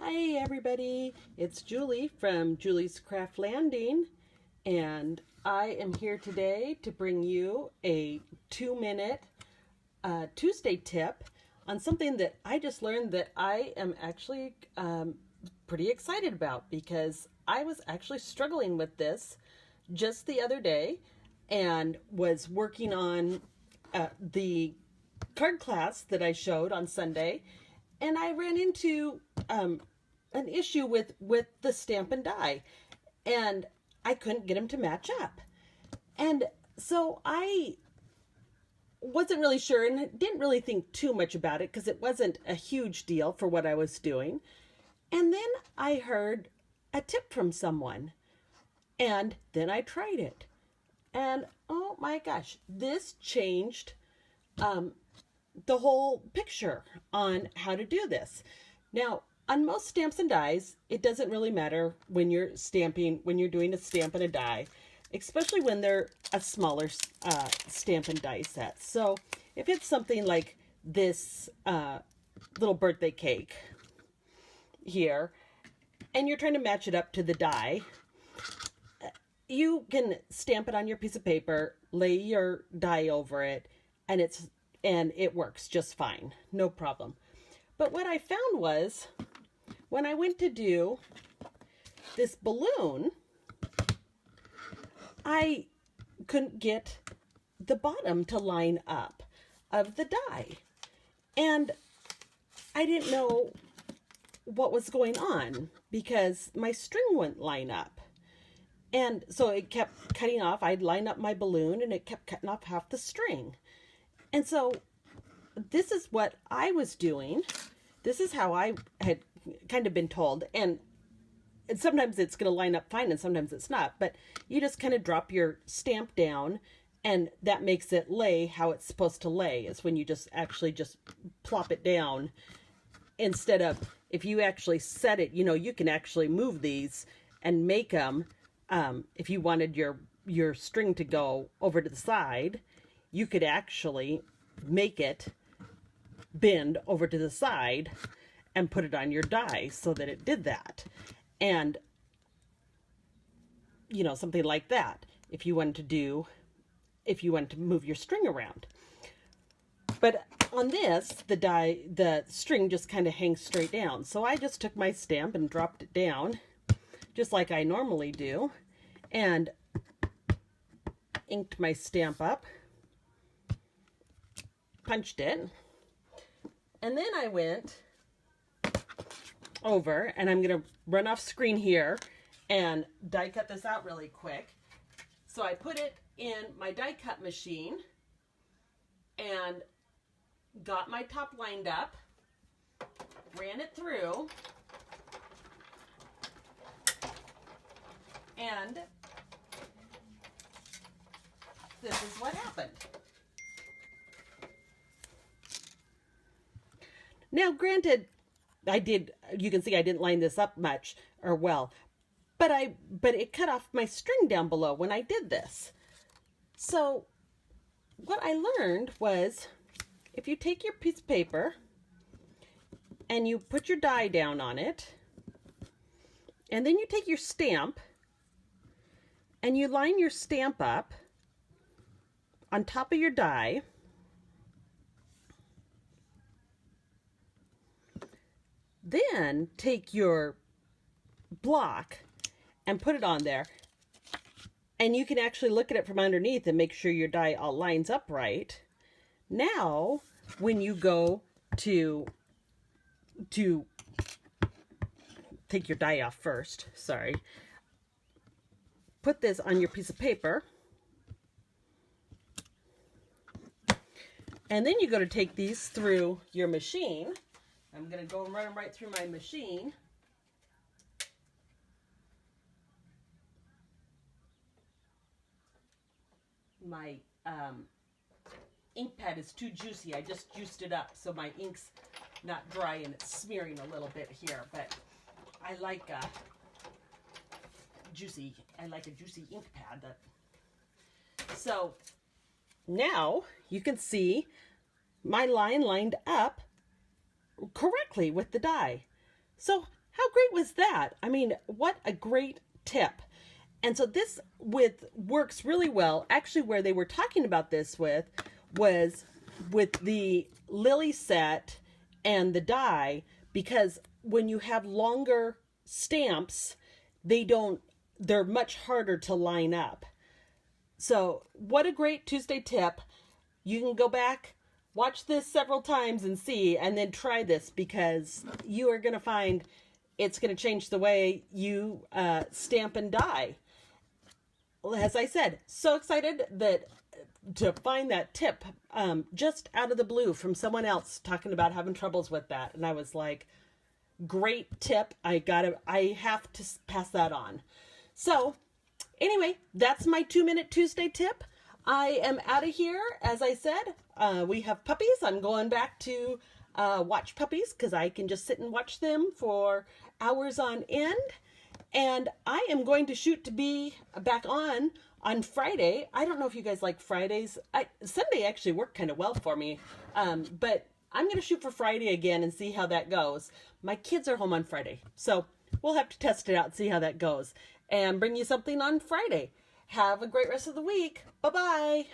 Hi everybody, it's Julie from Julie's Craft Landing, and I am here today to bring you a 2-minute Tuesday tip on something that I just learned that I am actually pretty excited about, because I was actually struggling with this just the other day and was working on the card class that I showed on Sunday, and I ran into an issue with the stamp and die, and I couldn't get them to match up. And so I wasn't really sure and didn't really think too much about it because it wasn't a huge deal for what I was doing. And then I heard a tip from someone, and then I tried it. And oh my gosh, this changed the whole picture on how to do this. Now, on most stamps and dies, it doesn't really matter when you're stamping, when you're doing a stamp and a die, especially when they're a smaller stamp and die set. So if it's something like this little birthday cake here, and you're trying to match it up to the die, you can stamp it on your piece of paper, lay your die over it, and it works just fine, no problem. But what I found was, when I went to do this balloon, I couldn't get the bottom to line up of the die. And I didn't know what was going on because my string wouldn't line up. And so it kept cutting off. I'd line up my balloon and it kept cutting off half the string. And so this is what I was doing. This is how I had kind of been told, and sometimes it's going to line up fine and sometimes it's not, but you just kind of drop your stamp down and that makes it lay how it's supposed to lay. Is when you just plop it down, instead of, if you actually set it, you can actually move these and make them, if you wanted your string to go over to the side, you could actually make it bend over to the side and put it on your die so that it did that. And something like that, if you wanted to move your string around. But on this, the string just kind of hangs straight down. So I just took my stamp and dropped it down just like I normally do, and inked my stamp up, punched it, and then I went over, and I'm going to run off screen here and die cut this out really quick. So I put it in my die cut machine and got my top lined up, ran it through, and this is what happened. Now, granted, you can see I didn't line this up much or well, but it cut off my string down below when I did this. So what I learned was, if you take your piece of paper and you put your die down on it, and then you take your stamp and you line your stamp up on top of your die, then take your block and put it on there, and you can actually look at it from underneath and make sure your die all lines up right. Now, when you go to take your die off first, sorry, put this on your piece of paper, and then you go to take these through your machine. I'm going to go and run them right through my machine. My ink pad is too juicy. I just juiced it up so my ink's not dry and it's smearing a little bit here, but I like a juicy ink pad. So now you can see my line lined up correctly with the die. So How great was that? I mean, what a great tip. And so this works really well. Actually, where they were talking about this was with the lily set and the die, because when you have longer stamps, they're much harder to line up. So what a great Tuesday tip. You can go back, watch this several times and see, and then try this, because you are going to find it's going to change the way you stamp and die. As I said, so excited to find that tip just out of the blue from someone else talking about having troubles with that. And I was like, great tip. I have to pass that on. So anyway, that's my 2-minute Tuesday tip. I am out of here. As I said, we have puppies. I'm going back to watch puppies, because I can just sit and watch them for hours on end. And I am going to shoot to be back on Friday. I don't know if you guys like Fridays. Sunday actually worked kind of well for me. But I'm going to shoot for Friday again and see how that goes. My kids are home on Friday, so we'll have to test it out and see how that goes. And bring you something on Friday. Have a great rest of the week. Bye-bye.